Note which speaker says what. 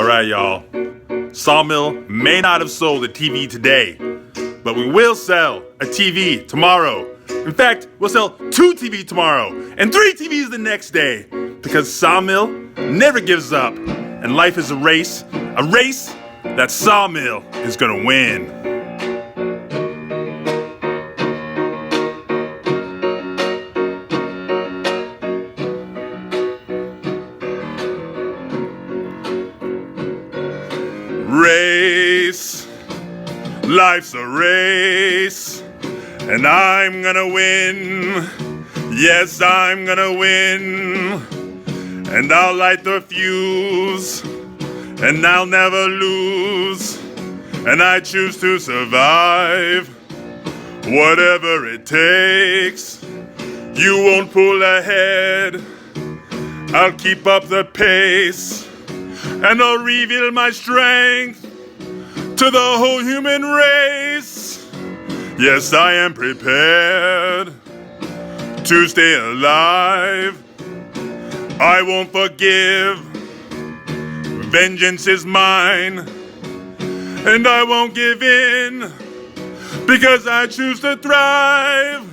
Speaker 1: All right, y'all. Sawmill may not have sold a TV today, but we will sell a TV tomorrow. In fact, we'll sell 2 TVs tomorrow and 3 TVs the next day, because Sawmill never gives up, and life is a race that Sawmill is gonna win. Race, life's a race, and I'm gonna win. Yes, I'm gonna win, and I'll light the fuse, and I'll never lose, and I choose to survive, whatever it takes. You won't pull ahead, I'll keep up the pace, and I'll reveal my strength to the whole human race. Yes, I am prepared to stay alive. I won't forgive. Vengeance is mine, and I won't give in, because I choose to thrive.